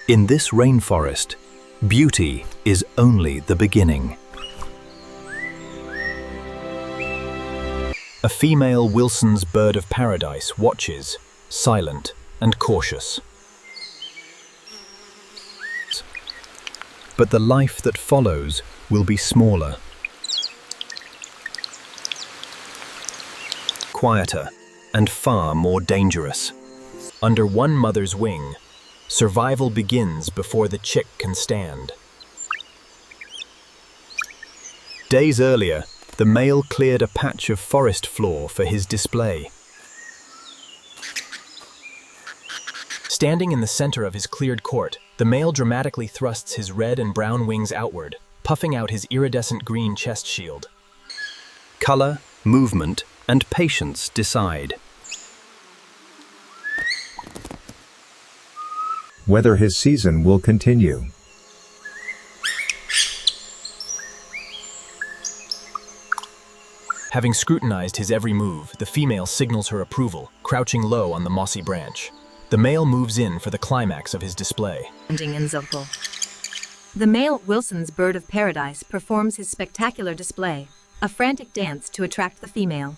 In this rainforest, beauty is only the beginning. A female Wilson's bird of paradise watches, silent and cautious. But the life that follows will be smaller, quieter, and far more dangerous. Under one mother's wing, survival begins before the chick can stand. Days earlier, the male cleared a patch of forest floor for his display. Standing in the center of his cleared court, the male dramatically thrusts his red and brown wings outward, puffing out his iridescent green chest shield. Color, movement, and patience decide whether his season will continue. Having scrutinized his every move, the female signals her approval, crouching low on the mossy branch. The male moves in for the climax of his display. The male Wilson's bird of paradise performs his spectacular display, a frantic dance to attract the female.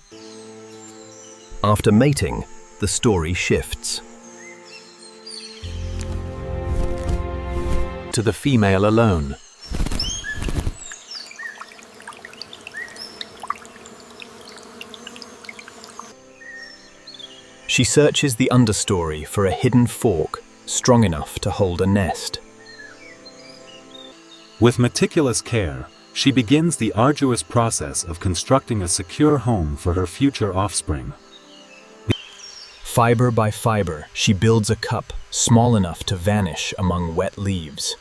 After mating, the story shifts to the female alone. She searches the understory for a hidden fork strong enough to hold a nest. With meticulous care, she begins the arduous process of constructing a secure home for her future offspring. Fiber by fiber, she builds a cup small enough to vanish among wet leaves.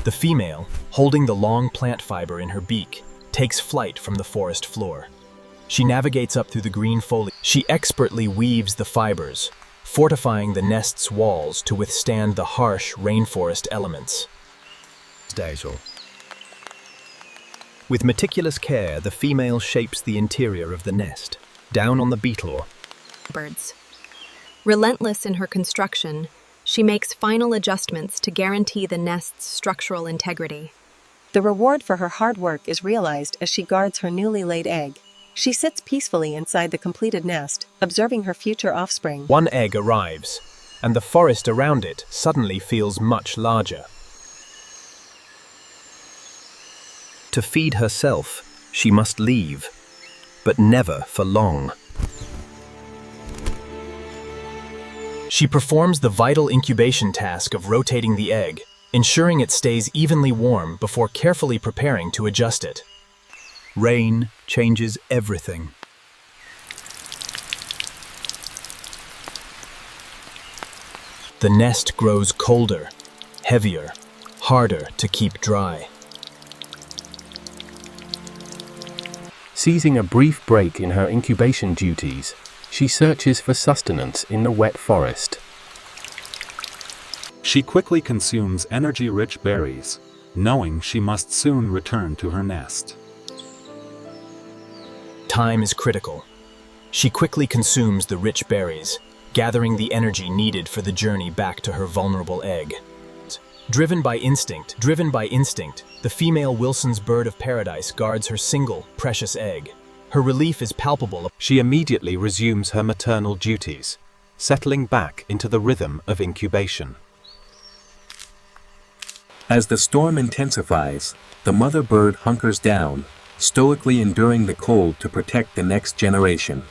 The female, holding the long plant fiber in her beak, takes flight from the forest floor. She navigates up through the green foliage. She expertly weaves the fibers, fortifying the nest's walls to withstand the harsh rainforest elements. With meticulous care, the female shapes the interior of the nest, down on the beetle. Birds. Relentless in her construction, she makes final adjustments to guarantee the nest's structural integrity. The reward for her hard work is realized as she guards her newly laid egg. She sits peacefully inside the completed nest, observing her future offspring. One egg arrives, and the forest around it suddenly feels much larger. To feed herself, she must leave, but never for long. She performs the vital incubation task of rotating the egg, ensuring it stays evenly warm before carefully preparing to adjust it. Rain changes everything. The nest grows colder, heavier, harder to keep dry. Seizing a brief break in her incubation duties, she searches for sustenance in the wet forest. She quickly consumes energy-rich berries, knowing she must soon return to her nest. Time is critical. She quickly consumes the rich berries, gathering the energy needed for the journey back to her vulnerable egg. Driven by instinct, the female Wilson's bird of paradise guards her single, precious egg. Her relief is palpable. She immediately resumes her maternal duties, settling back into the rhythm of incubation. As the storm intensifies, the mother bird hunkers down, stoically enduring the cold to protect the next generation.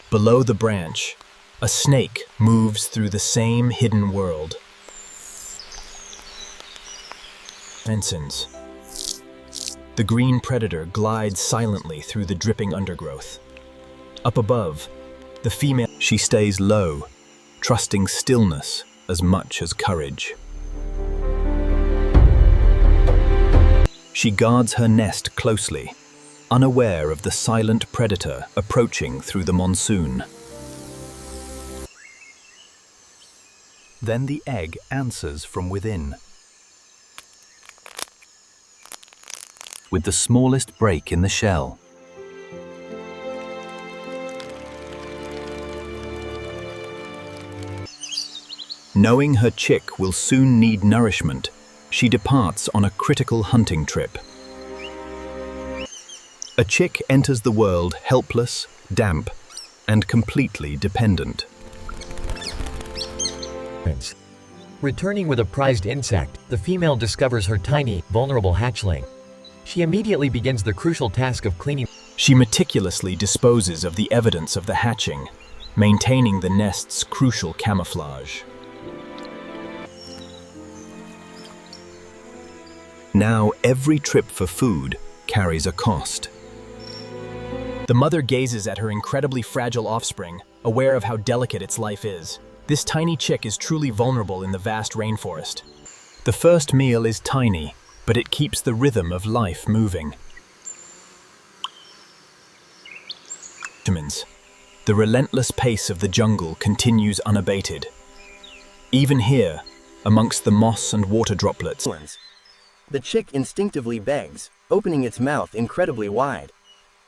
Below the branch, a snake moves through the same hidden world. Ensigns. The green predator glides silently through the dripping undergrowth. Up above, the female, she stays low, trusting stillness as much as courage. She guards her nest closely, unaware of the silent predator approaching through the monsoon. Then the egg answers from within. With the smallest break in the shell. Knowing her chick will soon need nourishment, she departs on a critical hunting trip. A chick enters the world helpless, damp, and completely dependent. Returning with a prized insect, the female discovers her tiny, vulnerable hatchling. She immediately begins the crucial task of cleaning. She meticulously disposes of the evidence of the hatching, maintaining the nest's crucial camouflage. Now, every trip for food carries a cost. The mother gazes at her incredibly fragile offspring, aware of how delicate its life is. This tiny chick is truly vulnerable in the vast rainforest. The first meal is tiny, but it keeps the rhythm of life moving. The relentless pace of the jungle continues unabated. Even here, amongst the moss and water droplets, the chick instinctively begs, opening its mouth incredibly wide.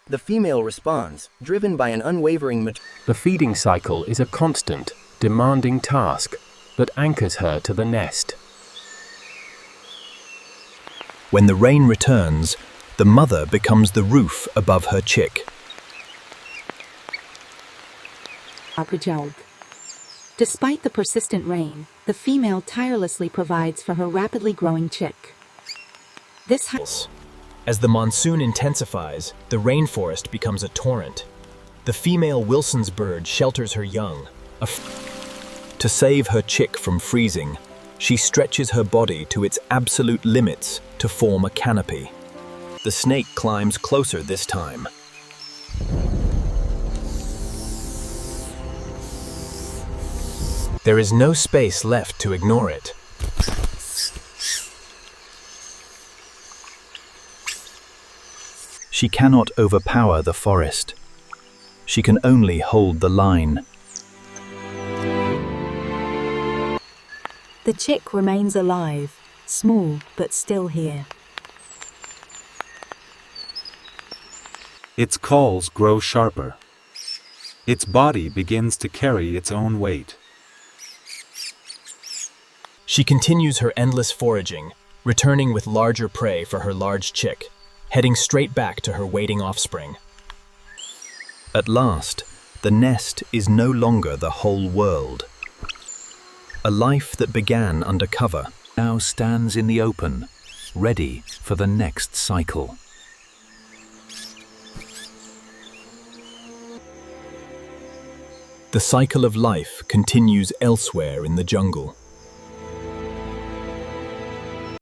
The female responds, driven by an unwavering The feeding cycle is a constant, demanding task that anchors her to the nest. When the rain returns, the mother becomes the roof above her chick. Despite the persistent rain, the female tirelessly provides for her rapidly growing chick. As the monsoon intensifies, the rainforest becomes a torrent. The female Wilson's bird shelters her young. To save her chick from freezing, she stretches her body to its absolute limits to form a canopy. The snake climbs closer this time. There is no space left to ignore it. She cannot overpower the forest. She can only hold the line. The chick remains alive, small but still here. Its calls grow sharper. Its body begins to carry its own weight. She continues her endless foraging, returning with larger prey for her large chick, heading straight back to her waiting offspring. At last, the nest is no longer the whole world. A life that began under cover now stands in the open, ready for the next cycle. The cycle of life continues elsewhere in the jungle.